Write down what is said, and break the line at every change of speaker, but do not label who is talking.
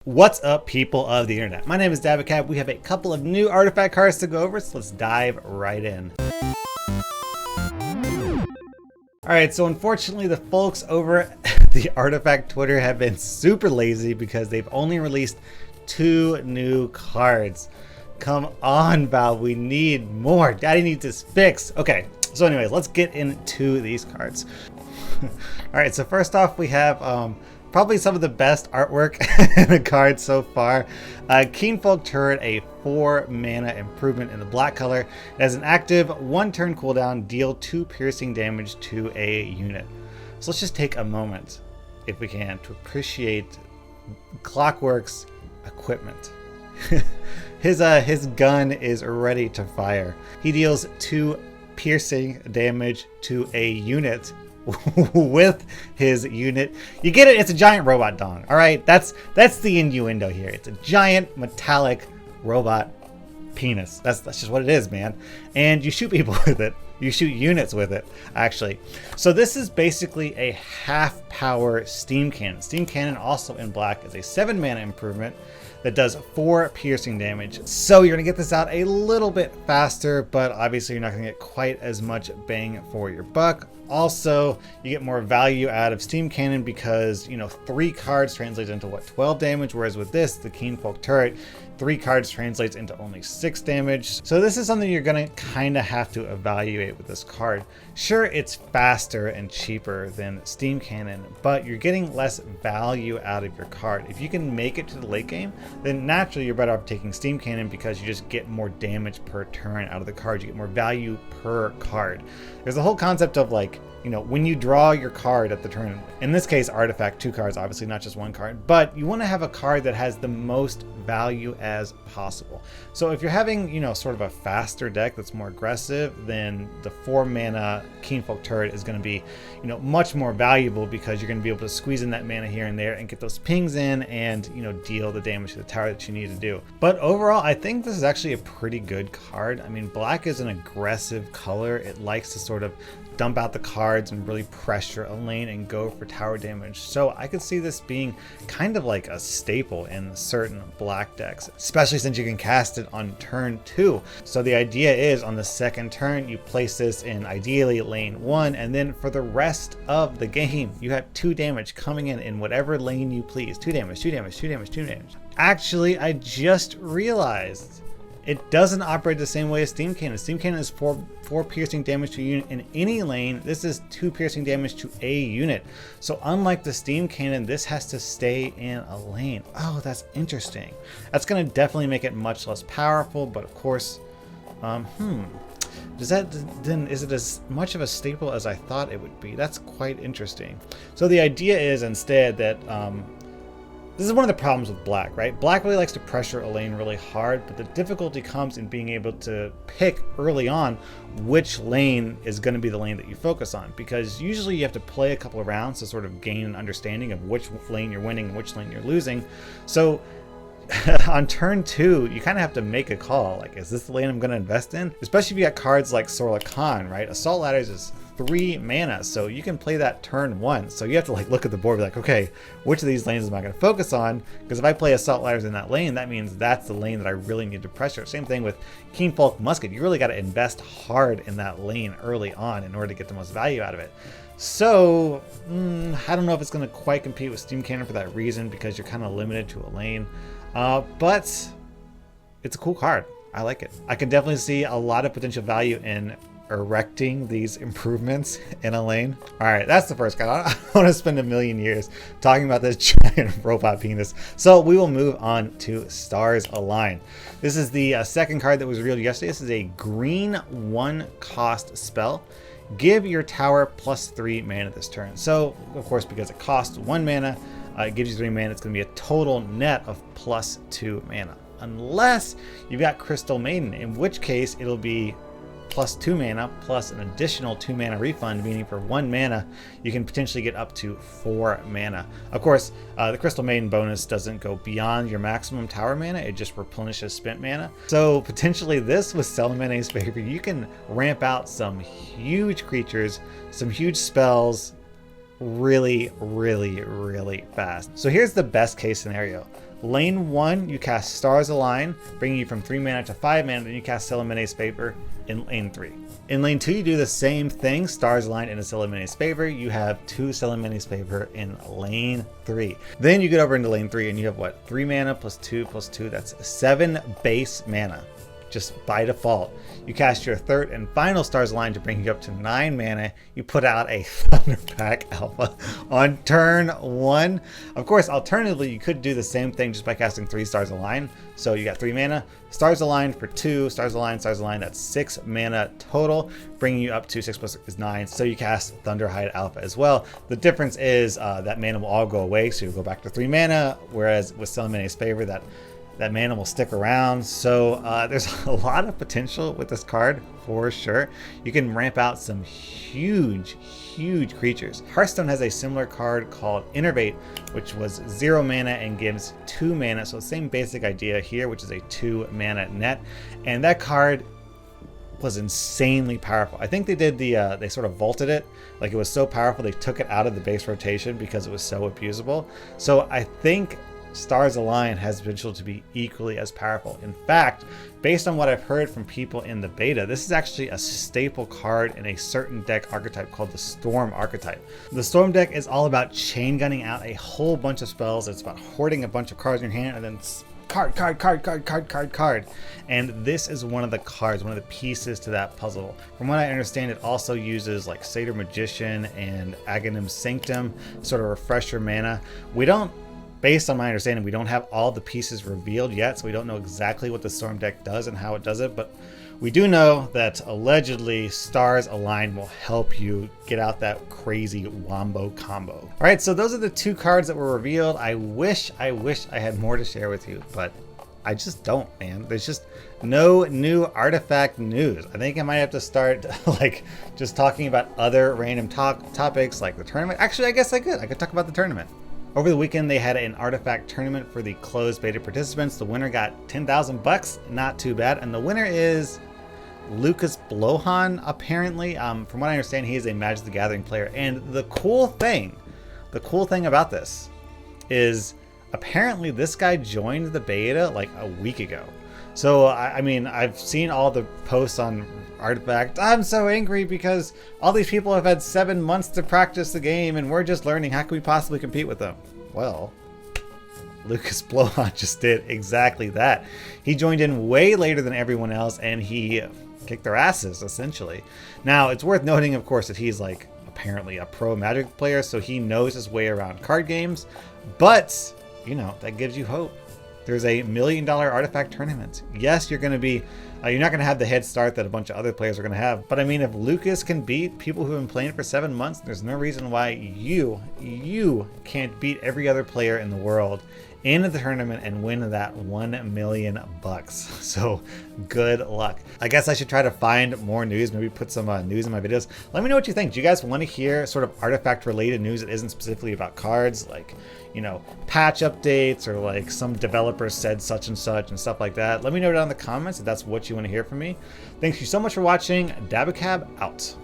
What's up, people of the internet? My name is Davicat. We have a couple of new artifact cards to go over, so let's dive right in. Alright, so unfortunately the folks over the artifact Twitter have been super lazy because they've only released 2 new cards. Come on, Valve, we need more. Daddy needs his fix. Okay, so anyways, let's get into these cards. Alright, so first off we have probably some of the best artwork in the card so far. Keenfolk Turret, a 4 mana improvement in the black color. It has an active 1 turn cooldown, deal 2 piercing damage to a unit. So let's just take a moment, if we can, to appreciate Clockwork's equipment. His gun is ready to fire. He deals 2 piercing damage to a unit with his unit. You get it? It's a giant robot dong. All right, that's the innuendo here. It's a giant metallic robot penis. That's just what it is, man. And you shoot people with it. You shoot units with it, actually. So this is basically a half power steam cannon. Steam cannon, also in black, is a 7 mana improvement that does 4 piercing damage. So you're gonna get this out a little bit faster, but obviously you're not gonna get quite as much bang for your buck. Also, you get more value out of Steam Cannon because, 3 cards translates into what, 12 damage, whereas with this, the Keenfolk Turret, 3 cards translates into only 6 damage. So this is something you're gonna kind of have to evaluate with this card. Sure, it's faster and cheaper than Steam Cannon, but you're getting less value out of your card. If you can make it to the late game, then naturally you're better off taking Steam Cannon because you just get more damage per turn out of the card. You get more value per card. There's a whole concept of when you draw your card at the turn, in this case artifact 2 cards, obviously not just 1 card, but you want to have a card that has the most value as possible. So if you're having sort of a faster deck that's more aggressive, then the 4 mana Keenfolk Turret is going to be much more valuable because you're going to be able to squeeze in that mana here and there and get those pings in and deal the damage to the tower that you need to do. But overall, I think this is actually a pretty good card. I mean, black is an aggressive color. It likes to sort of dump out the cards and really pressure a lane and go for tower damage. So I could see this being kind of like a staple in certain black decks, especially since you can cast it on turn 2. So the idea is on the second turn, you place this in ideally lane 1, and then for the rest of the game, you have 2 damage coming in whatever lane you please. 2 damage, 2 damage, 2 damage, 2 damage. Actually, I just realized it doesn't operate the same way as Steam Cannon. Steam Cannon is 4 piercing damage to a unit in any lane. This is 2 piercing damage to a unit. So unlike the Steam Cannon, this has to stay in a lane. Oh, that's interesting. That's going to definitely make it much less powerful, but of course, is it as much of a staple as I thought it would be? That's quite interesting. So the idea is instead that this is one of the problems with black, right? Black really likes to pressure a lane really hard, but the difficulty comes in being able to pick early on which lane is going to be the lane that you focus on, because usually you have to play a couple of rounds to sort of gain an understanding of which lane you're winning and which lane you're losing. So on turn 2, you kind of have to make a call. Like, is this the lane I'm going to invest in? Especially if you got cards like Sorla Khan, right? Assault Ladders is 3 mana, so you can play that turn 1. So you have to look at the board and be like, okay, which of these lanes am I going to focus on? Because if I play Assault Ladders in that lane, that means that's the lane that I really need to pressure. Same thing with Keenfolk Musket. You really got to invest hard in that lane early on in order to get the most value out of it. So I don't know if it's going to quite compete with Steam Cannon for that reason, because you're kind of limited to a lane. But it's a cool card. I like it. I can definitely see a lot of potential value in erecting these improvements in a lane. All right, that's the first card. I don't want to spend a million years talking about this giant robot penis. So we will move on to Stars Align. This is the second card that was revealed yesterday. This is a green 1 cost spell. Give your tower +3 mana this turn. So of course, because it costs 1 mana, it gives you 3 mana. It's going to be a total net of +2 mana, unless you've got Crystal Maiden, in which case it'll be +2 mana plus an additional 2 mana refund, meaning for 1 mana you can potentially get up to 4 mana. Of course, the Crystal Maiden bonus doesn't go beyond your maximum tower mana, it just replenishes spent mana. So potentially this, with Salamandre's favor, you can ramp out some huge creatures, some huge spells really fast. So here's the best case scenario. Lane 1, you cast Stars Align, bringing you from 3 mana to 5 mana, then you cast Celemene's Favor in lane 3. In lane 2, you do the same thing, Stars Align into Celemene's Favor. You have 2 Celemene's Favor in lane 3. Then you get over into lane 3 and you have what? 3 mana plus 2 plus 2, that's 7 base mana. Just by default. You cast your third and final Stars Align to bring you up to 9 mana. You put out a Thunderpack Alpha on turn 1. Of course, alternatively, you could do the same thing just by casting 3 Stars Align. So you got 3 mana, Stars Align for 2, Stars Align, that's 6 mana total, bringing you up to 6 plus is 9. So you cast Thunderhide Alpha as well. The difference is that mana will all go away, so you go back to 3 mana, whereas with Celemene's Favor, that mana will stick around. So there's a lot of potential with this card for sure. You can ramp out some huge creatures. Hearthstone has a similar card called Innervate, which was 0 mana and gives 2 mana. So same basic idea here, which is a 2 mana net. And that card was insanely powerful. I think they did they sort of vaulted it. Like, it was so powerful they took it out of the base rotation because it was so abusable. So I think Stars Align has potential to be equally as powerful. In fact, based on what I've heard from people in the beta, this is actually a staple card in a certain deck archetype called the Storm archetype. The Storm deck is all about chain gunning out a whole bunch of spells. It's about hoarding a bunch of cards in your hand and then card. And this is one of the cards, one of the pieces to that puzzle. From what I understand, it also uses like Satyr Magician and Aghanim Sanctum, sort of refresher mana. Based on my understanding, we don't have all the pieces revealed yet, so we don't know exactly what the Storm deck does and how it does it, but we do know that allegedly Stars Align will help you get out that crazy wombo combo. All right, so those are the 2 cards that were revealed. I wish I had more to share with you, but I just don't, man. There's just no new artifact news. I think I might have to start like just talking about other random topics like the tournament. Actually, I guess I could talk about the tournament. Over the weekend, they had an artifact tournament for the closed beta participants. The winner got $10,000, not too bad. And the winner is Lucas Blohan, apparently. From what I understand, he is a Magic the Gathering player. And the cool thing about this is apparently this guy joined the beta like a week ago. So, I mean, I've seen all the posts on Artifact. I'm so angry because all these people have had 7 months to practice the game and we're just learning. How can we possibly compete with them? Well, Lucas Blohan just did exactly that. He joined in way later than everyone else and he kicked their asses, essentially. Now, it's worth noting, of course, that he's like apparently a pro Magic player, so he knows his way around card games. But, you know, that gives you hope. There's a $1 million artifact tournament. Yes, you're going to be, you're not going to have the head start that a bunch of other players are going to have. But I mean, if Lucas can beat people who have been playing for 7 months, there's no reason why you can't beat every other player in the world in the tournament and win that $1 million. So good luck. I guess I should try to find more news, maybe put some news in my videos. Let me know what you think. Do you guys want to hear sort of artifact related news that isn't specifically about cards, like, you know, patch updates or like some developer said such and stuff like that? Let me know down in the comments if that's what you want to hear from me. Thank you so much for watching. Dabacab out.